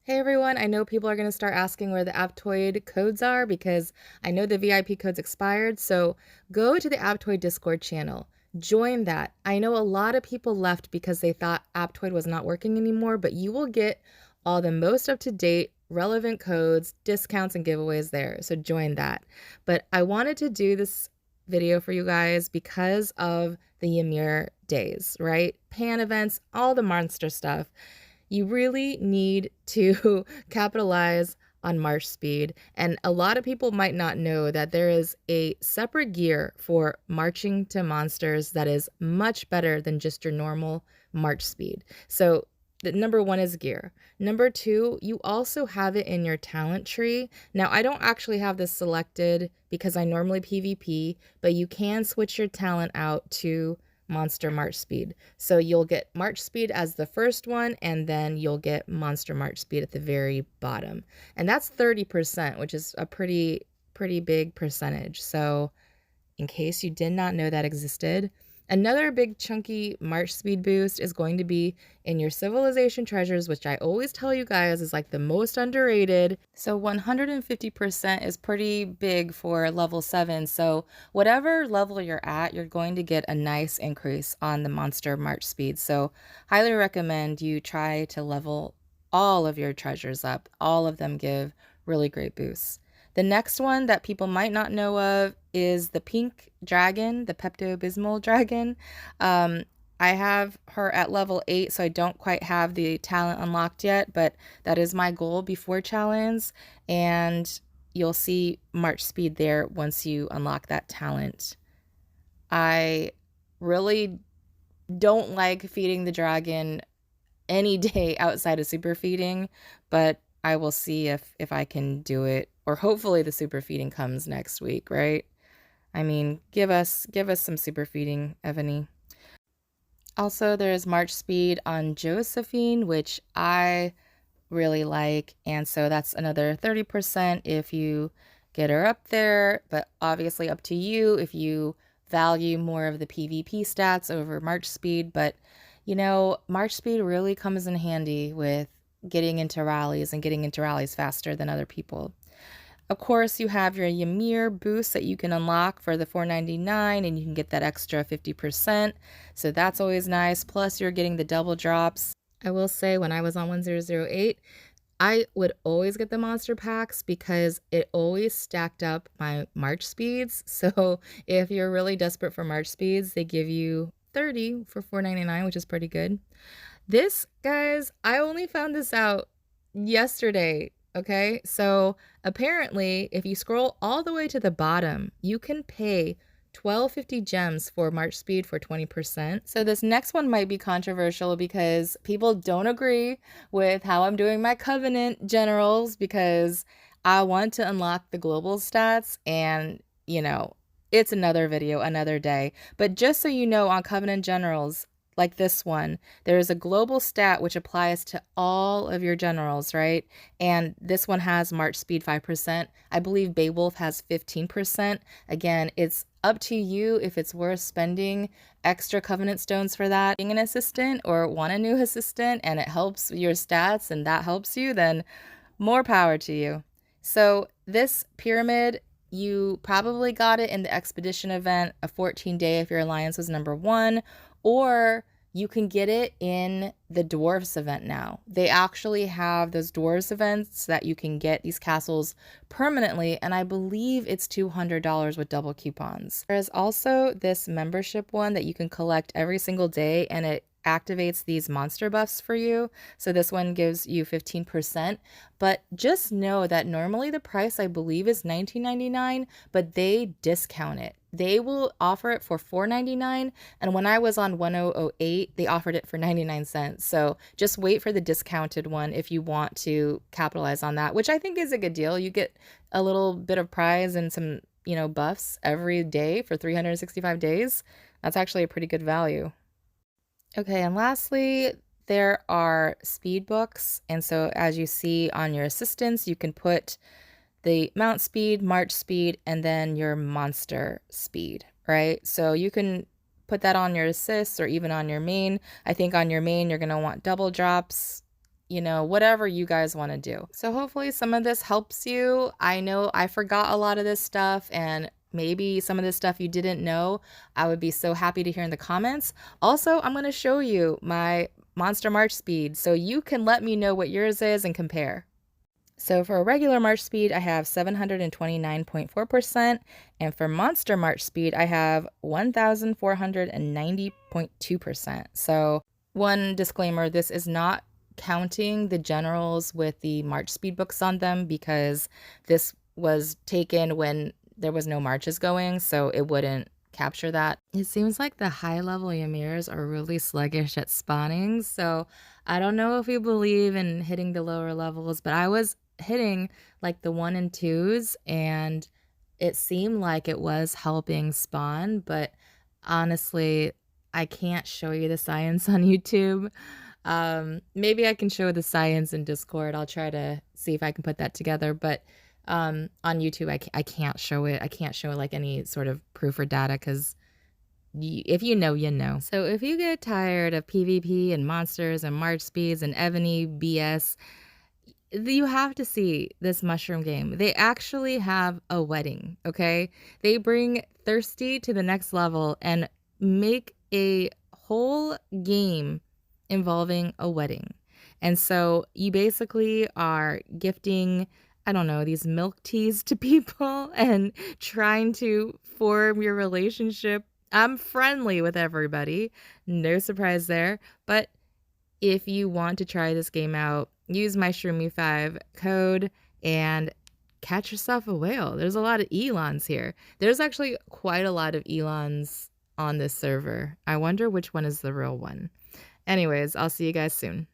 Hey everyone, I know people are going to start asking where the Aptoid codes are because I know the VIP codes expired. So go to the Aptoid Discord channel, join that. I know a lot of people left because they thought Aptoid was not working anymore, but you will get all the most up to date, relevant codes, discounts, and giveaways there. So join that. But I wanted to do this video for you guys because of the Ymir days, right? Pan events, all the monster stuff. You really need to capitalize on march speed. And a lot of people might not know that there is a separate gear for marching to monsters that is much better than just your normal march speed. So the number one is gear. Number two, you also have it in your talent tree. Now, I don't actually have this selected because I normally PvP, but you can switch your talent out to monster march speed. So you'll get march speed as the first one, and then you'll get monster march speed at the very bottom. And that's 30%, which is a pretty big percentage. So in case you did not know that existed, another big chunky march speed boost is going to be in your civilization treasures, which I always tell you guys is like the most underrated. So 150% is pretty big for level 7. So whatever level you're at, you're going to get a nice increase on the monster march speed. So highly recommend you try to level all of your treasures up. All of them give really great boosts. The next one that people might not know of is the pink dragon, the Pepto-Bismol dragon. I have her at level 8, so I don't quite have the talent unlocked yet, but that is my goal before challenge, and you'll see march speed there once you unlock that talent. I really don't like feeding the dragon any day outside of super feeding, but I will see if I can do it, or hopefully the super feeding comes next week, right? I mean, give us some super feeding, Evony. Also, there's march speed on Josephine, which I really like, and so that's another 30% if you get her up there, but obviously up to you if you value more of the PvP stats over march speed. But you know, march speed really comes in handy with getting into rallies and getting into rallies faster than other people. Of course, you have your Ymir boost that you can unlock for the $4.99, and you can get that extra 50%. So that's always nice. Plus, you're getting the double drops. I will say, when I was on 1008, I would always get the monster packs because it always stacked up my march speeds. So if you're really desperate for march speeds, they give you 30 for $4.99, which is pretty good. This, guys, I only found this out yesterday. Okay, so apparently, if you scroll all the way to the bottom, you can pay 1250 gems for march speed for 20%. So this next one might be controversial because people don't agree with how I'm doing my Covenant generals because I want to unlock the global stats, and you know, it's another video, another day. But just so you know, on Covenant generals, like this one, there is a global stat which applies to all of your generals, right? And this one has march speed 5%. I believe Beowulf has 15%. Again, it's up to you if it's worth spending extra Covenant stones for that. Being an assistant or want a new assistant and it helps your stats and that helps you, then more power to you. So this pyramid, you probably got it in the expedition event, a 14-day if your alliance was number 1, or you can get it in the dwarves event now. They actually have those dwarves events that you can get these castles permanently, and I believe it's $200 with double coupons. There's also this membership one that you can collect every single day, and it activates these monster buffs for you. So this one gives you 15%, but just know that normally the price I believe is $19.99, but they discount it. They will offer it for $4.99, and when I was on 1008, they offered it for 99 cents. So just wait for the discounted one if you want to capitalize on that, which I think is a good deal. You get a little bit of prize and some, buffs every day for 365 days. That's actually a pretty good value. Okay, and lastly, there are speed books. And so as you see on your assistants, you can put the mount speed, march speed, and then your monster speed, right? So you can put that on your assists or even on your main. I think on your main, you're going to want double drops. you know, whatever you guys want to do. So hopefully some of this helps you. I know I forgot a lot of this stuff, and maybe some of this stuff you didn't know. I would be so happy to hear in the comments. Also, I'm going to show you my monster march speed so you can let me know what yours is and compare. So for a regular march speed, I have 729.4%, and for monster march speed, I have 1,490.2%. So one disclaimer, this is not counting the generals with the march speed books on them, because this was taken when there was no marches going, so it wouldn't capture that. It seems like the high level Ymirs are really sluggish at spawning, so I don't know if you believe in hitting the lower levels, but I was hitting like the 1 and 2s, and it seemed like it was helping spawn, but honestly, I can't show you the science on YouTube. Maybe I can show the science in Discord. I'll try to see if I can put that together, but on YouTube, I can't show it. I can't show like any sort of proof or data, because if you know, you know. So if you get tired of PvP and monsters and march speeds and Evony BS, you have to see this mushroom game. They actually have a wedding, okay? They bring Thirsty to the next level and make a whole game involving a wedding. And so you basically are gifting, I don't know, these milk teas to people and trying to form your relationship. I'm friendly with everybody. No surprise there. But if you want to try this game out, use my Shroomy5 code and catch yourself a whale. There's a lot of Elons here. There's actually quite a lot of Elons on this server. I wonder which one is the real one. Anyways, I'll see you guys soon.